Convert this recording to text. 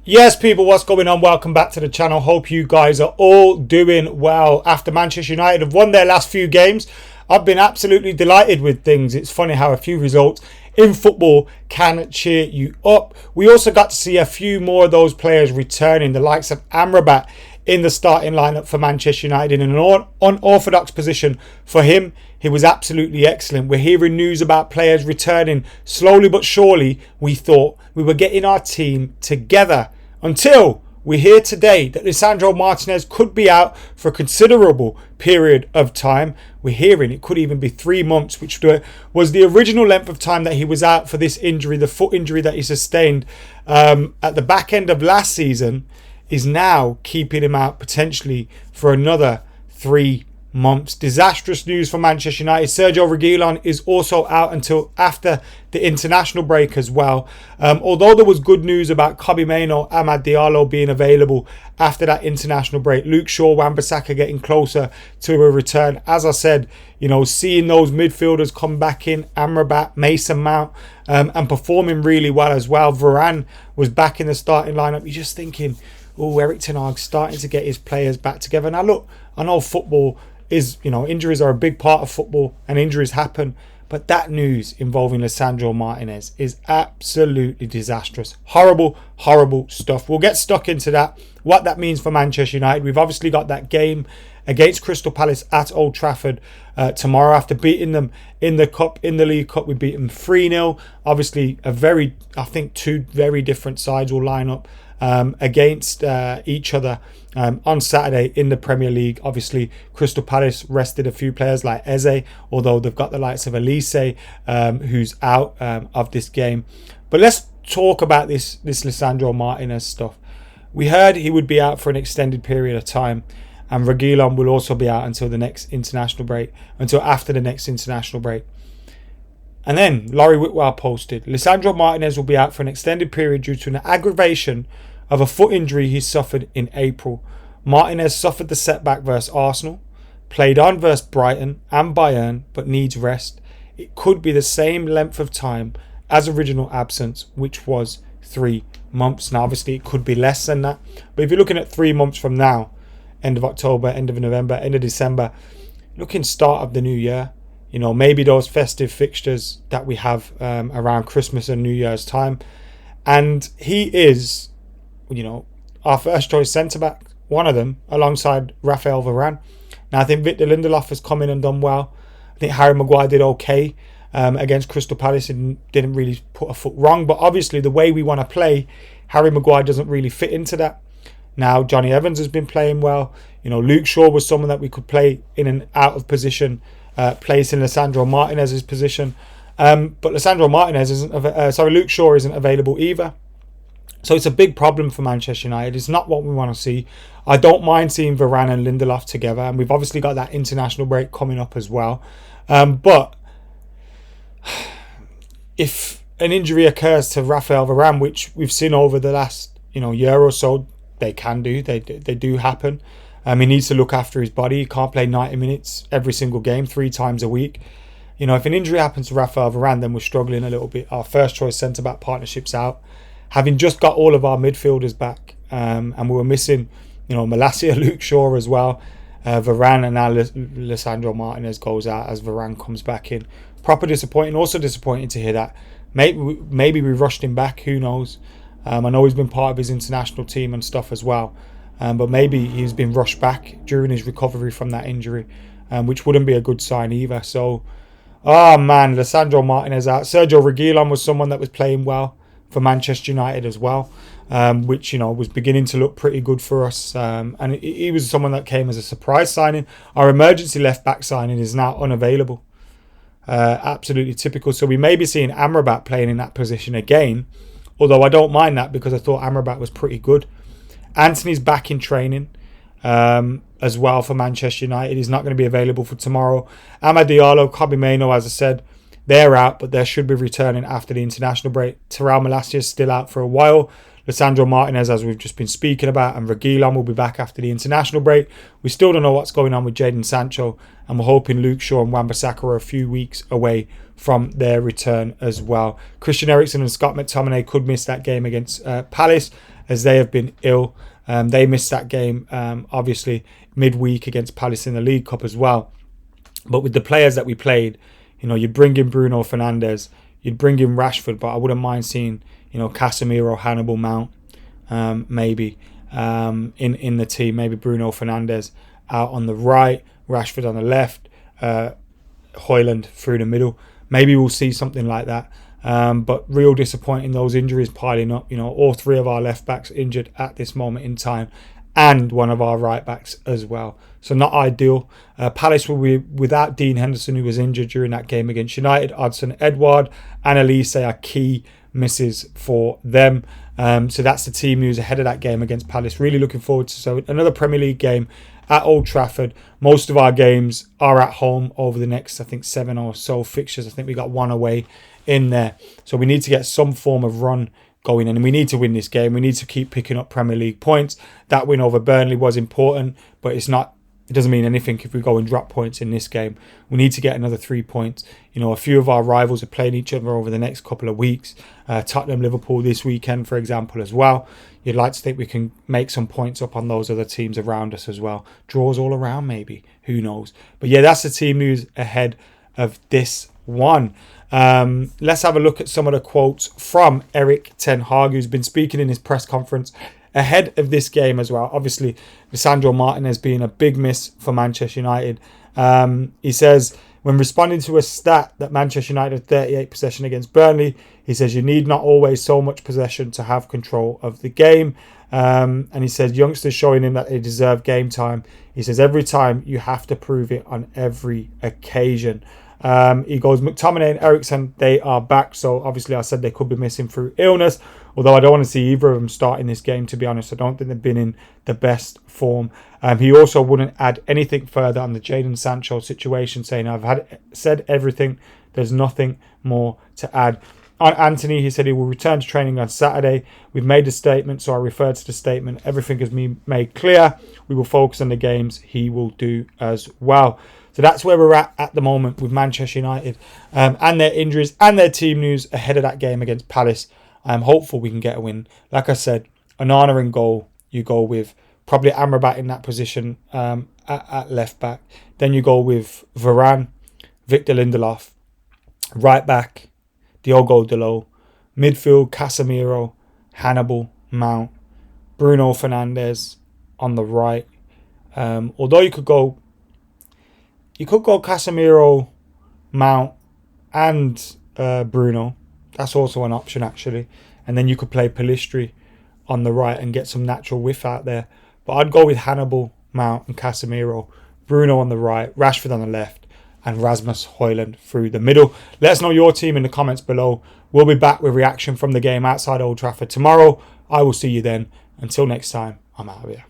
Yes, people, what's going on? Welcome back to the channel. Hope you guys are all doing well. After Manchester United have won their last few games, I've been absolutely delighted with things. It's funny how a few results in football can cheer you up. We also got to see a few more of those players returning, the likes of Amrabat in the starting lineup for Manchester United in an unorthodox position for him. He was absolutely excellent. We're hearing news about players returning slowly but surely. We thought we were getting our team together until we hear today that Lisandro Martinez could be out for a considerable period of time. We're hearing it could even be 3 months, which was the original length of time that he was out for this injury, the foot injury that he sustained at the back end of last season, is now keeping him out potentially for another 3 months. Disastrous news for Manchester United. Sergio Reguilon is also out until after the international break as well. Although there was good news about Kobbie Mainoo, Amad Diallo being available after that international break. Luke Shaw, Wan-Bissaka getting closer to a return. As I said, seeing those midfielders come back in, Amrabat, Mason Mount, and performing really well as well. Varane was back in the starting lineup. You're just thinking, Erik ten Hag's starting to get his players back together. Now look, I know football is, injuries are a big part of football and injuries happen. But that news involving Lisandro Martinez is absolutely disastrous. Horrible, horrible stuff. We'll get stuck into that, what that means for Manchester United. We've obviously got that game against Crystal Palace at Old Trafford tomorrow after beating them in the Cup, in the League Cup. We beat them 3-0. Obviously, I think two very different sides will line up against each other on Saturday in the Premier League. Obviously, Crystal Palace rested a few players like Eze, although they've got the likes of Elise who's out of this game. But let's talk about this Lisandro Martinez stuff. We heard he would be out for an extended period of time, and Reguilon will also be out until the next international break, until after the next international break. And then Laurie Whitwell posted, Lisandro Martinez will be out for an extended period due to an aggravation of a foot injury he suffered in April. Martinez suffered the setback versus Arsenal, played on versus Brighton and Bayern, but needs rest. It could be the same length of time as original absence, which was 3 months. Now, obviously, it could be less than that. But if you're looking at 3 months from now, end of October, end of November, end of December, looking start of the new year, maybe those festive fixtures that we have around Christmas and New Year's time. And he is, our first choice centre-back, one of them, alongside Raphael Varane. Now, I think Victor Lindelof has come in and done well. I think Harry Maguire did okay against Crystal Palace and didn't really put a foot wrong. But obviously, the way we want to play, Harry Maguire doesn't really fit into that. Now, Johnny Evans has been playing well. Luke Shaw was someone that we could play in and out of position, placing Lisandro Martinez's position. But Luke Shaw isn't available either. So it's a big problem for Manchester United. It's not what we want to see. I don't mind seeing Varane and Lindelof together. And we've obviously got that international break coming up as well. But if an injury occurs to Raphael Varane, which we've seen over the last year or so, they do happen. He needs to look after his body. He can't play 90 minutes every single game, 3 times a week. If an injury happens to Raphael Varane, then we're struggling a little bit. Our first choice centre-back partnership's out. Having just got all of our midfielders back, and we were missing, Malacia, Luke Shaw as well, Varane, and now Lisandro Martinez goes out as Varane comes back in. Proper disappointing. Also disappointing to hear that. Maybe we rushed him back. Who knows? I know he's been part of his international team and stuff as well, but maybe he's been rushed back during his recovery from that injury, which wouldn't be a good sign either. So, Lisandro Martinez out. Sergio Reguilon was someone that was playing well for Manchester United as well, which was beginning to look pretty good for us, and he was someone that came as a surprise signing. Our emergency left back signing is now unavailable. Absolutely typical. So we may be seeing Amrabat playing in that position again, although I don't mind that because I thought Amrabat was pretty good. Anthony's back in training as well for Manchester United. He's not going to be available for tomorrow. Amad Diallo, Kobbie Mainoo, as I said, they're out, but they should be returning after the international break. Terrell Malacia is still out for a while. Lisandro Martinez, as we've just been speaking about, and Reguilon will be back after the international break. We still don't know what's going on with Jadon Sancho, and we're hoping Luke Shaw and Wan-Bissaka are a few weeks away from their return as well. Christian Eriksen and Scott McTominay could miss that game against Palace. as they have been ill. They missed that game, obviously, midweek against Palace in the League Cup as well. But with the players that we played, you'd bring in Bruno Fernandes, you'd bring in Rashford, but I wouldn't mind seeing, Casemiro, Hannibal, Mount, maybe in the team. Maybe Bruno Fernandes out on the right, Rashford on the left, Højlund through the middle. Maybe we'll see something like that. But real disappointing, those injuries piling up. All three of our left backs injured at this moment in time, and one of our right backs as well. So not ideal. Palace will be without Dean Henderson, who was injured during that game against United. Odsonne Edouard and Elise are key misses for them. So that's the team news ahead of that game against Palace. Really looking forward to another Premier League game at Old Trafford. Most of our games are at home over the next, I think, 7 or so fixtures. I think we got one away in there. So we need to get some form of run going, and we need to win this game. We need to keep picking up Premier League points. That win over Burnley was important, but it doesn't mean anything if we go and drop points in this game. We need to get another 3 points. A few of our rivals are playing each other over the next couple of weeks. Tottenham, Liverpool this weekend, for example, as well. You'd like to think we can make some points up on those other teams around us as well. Draws all around, maybe. Who knows? But yeah, that's the team news ahead of this one. Let's have a look at some of the quotes from Erik ten Hag, who's been speaking in his press conference ahead of this game as well. Obviously, Lisandro Martinez being a big miss for Manchester United. He says, when responding to a stat that Manchester United had 38 possession against Burnley, he says, you need not always so much possession to have control of the game. And he says, youngsters showing him that they deserve game time. He says, every time you have to prove it on every occasion. He goes, McTominay and Eriksen, they are back. So obviously I said they could be missing through illness, although I don't want to see either of them starting this game, to be honest. I don't think they've been in the best form. He also wouldn't add anything further on the Jadon Sancho situation, saying, I've said everything. There's nothing more to add. On Anthony, he said he will return to training on Saturday. We've made a statement, so I referred to the statement. Everything has been made clear. We will focus on the games. He will do as well. So that's where we're at the moment with Manchester United and their injuries and their team news ahead of that game against Palace. I'm hopeful we can get a win. Like I said, Onana in goal. You go with probably Amrabat in that position at left back. Then you go with Varane, Victor Lindelof, right back, Diogo Dalot, midfield, Casemiro, Hannibal, Mount, Bruno Fernandes on the right. Although you could go Casemiro, Mount, and Bruno. That's also an option, actually. And then you could play Pellistri on the right and get some natural width out there. But I'd go with Hannibal, Mount, and Casemiro. Bruno on the right, Rashford on the left, and Rasmus Højlund through the middle. Let us know your team in the comments below. We'll be back with reaction from the game outside Old Trafford tomorrow. I will see you then. Until next time, I'm out of here.